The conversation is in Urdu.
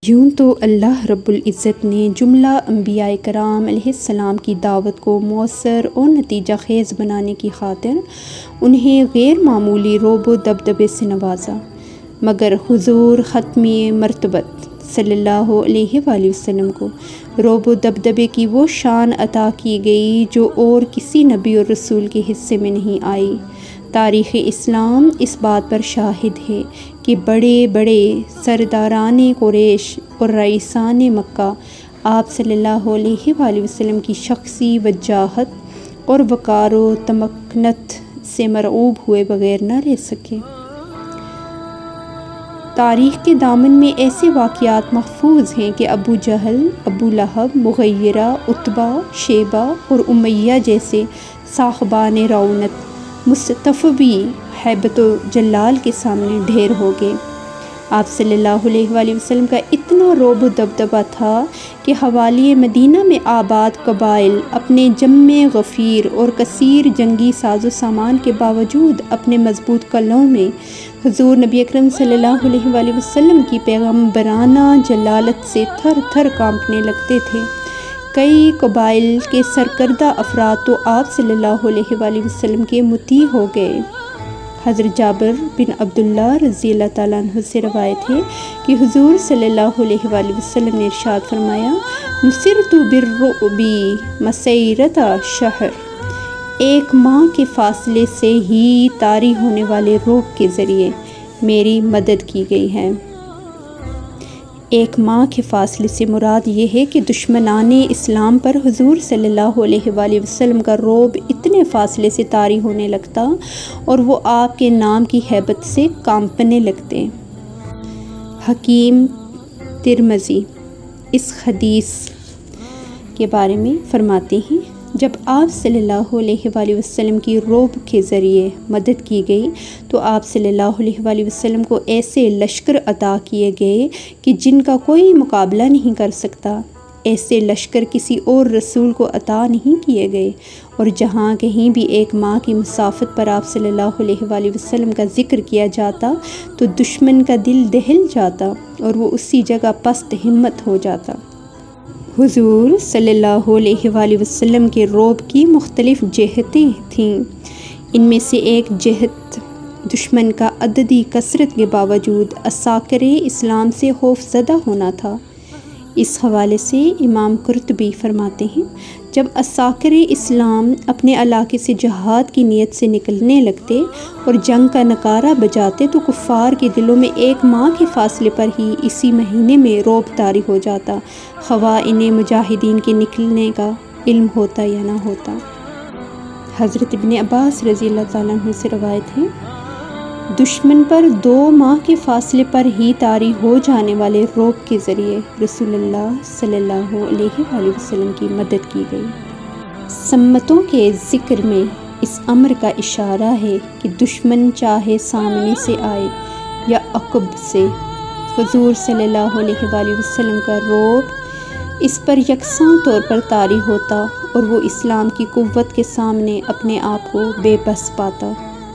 یوں تو اللہ رب العزت نے جملہ انبیاء کرام علیہ السلام کی دعوت کو مؤثر اور نتیجہ خیز بنانے کی خاطر انہیں غیر معمولی رعب و دبدبے سے نوازا، مگر حضور ختمی مرتبت صلی اللہ علیہ وآلہ وسلم کو رعب و دبدبے کی وہ شان عطا کی گئی جو اور کسی نبی اور رسول کے حصے میں نہیں آئی۔ تاریخ اسلام اس بات پر شاہد ہے کہ بڑے بڑے سرداران قریش اور رئیسان مکہ آپ صلی اللہ علیہ وآلہ وسلم کی شخصی وجاہت اور وقار و تمکنت سے مرعوب ہوئے بغیر نہ رہ سکے۔ تاریخ کے دامن میں ایسے واقعات محفوظ ہیں کہ ابو جہل، ابو لہب، مغیرہ، عتبہ، شیبہ اور امیہ جیسے صاحبان رعونت مستفوی ہیبت و جلال کے سامنے ڈھیر ہو گئے۔ آپ صلی اللہ علیہ وآلہ وسلم کا اتنا رعب و دبدبہ تھا کہ حوالی مدینہ میں آباد قبائل اپنے جم غفیر اور کثیر جنگی ساز و سامان کے باوجود اپنے مضبوط قلعوں میں حضور نبی اکرم صلی اللہ علیہ وآلہ وسلم کی پیغمبرانہ جلالت سے تھر تھر کانپنے لگتے تھے۔ کئی قبائل کے سرکردہ افراد تو آپ صلی اللہ علیہ وآلہ وسلم کے مطیع ہو گئے۔ حضرت جابر بن عبداللہ رضی اللہ تعالیٰ عنہ سے روایت ہے کہ حضور صلی اللہ علیہ وآلہ وسلم نے ارشاد فرمایا، نصرت بالرعب مسیرۃ شہر، ایک ماہ کے فاصلے سے ہی طاری ہونے والے رعب کے ذریعے میری مدد کی گئی ہے۔ ایک ماہ کے فاصلے سے مراد یہ ہے کہ دشمنان اسلام پر حضور صلی اللہ علیہ وآلہ وسلم کا رعب اتنے فاصلے سے طاری ہونے لگتا اور وہ آپ کے نام کی ہیبت سے کانپنے لگتے۔ حکیم ترمذی اس حدیث کے بارے میں فرماتے ہیں، جب آپ صلی اللہ علیہ وآلہ وسلم کی رعب کے ذریعے مدد کی گئی تو آپ صلی اللہ علیہ وآلہ وسلم کو ایسے لشکر عطا کیے گئے کہ جن کا کوئی مقابلہ نہیں کر سکتا۔ ایسے لشکر کسی اور رسول کو عطا نہیں کیے گئے، اور جہاں کہیں بھی ایک ماہ کی مسافت پر آپ صلی اللہ علیہ وآلہ وسلم کا ذکر کیا جاتا تو دشمن کا دل دہل جاتا اور وہ اسی جگہ پست ہمت ہو جاتا۔ حضور صلی اللہ علیہ وآلہ وسلم کے رعب کی مختلف جہتیں تھیں۔ ان میں سے ایک جہت دشمن کا عددی کثرت کے باوجود عساکر اسلام سے خوف زدہ ہونا تھا۔ اس حوالے سے امام قرطبی فرماتے ہیں، جب عساکر اسلام اپنے علاقے سے جہاد کی نیت سے نکلنے لگتے اور جنگ کا نعرہ بجاتے تو کفار کے دلوں میں ایک ماہ کے فاصلے پر ہی اسی مہینے میں رعب طاری ہو جاتا، خواہ انہیں مجاہدین کے نکلنے کا علم ہوتا یا نہ ہوتا۔ حضرت ابن عباس رضی اللہ تعالیٰ عنہ سے روایت ہے، دشمن پر 2 ماہ کے فاصلے پر ہی طاری ہو جانے والے رعب کے ذریعے رسول اللہ صلی اللہ علیہ وآلہ وسلم کی مدد کی گئی۔ سمتوں کے ذکر میں اس امر کا اشارہ ہے کہ دشمن چاہے سامنے سے آئے یا عقب سے، حضور صلی اللہ علیہ وآلہ وسلم کا رعب اس پر یکساں طور پر طاری ہوتا اور وہ اسلام کی قوت کے سامنے اپنے آپ کو بے بس پاتا۔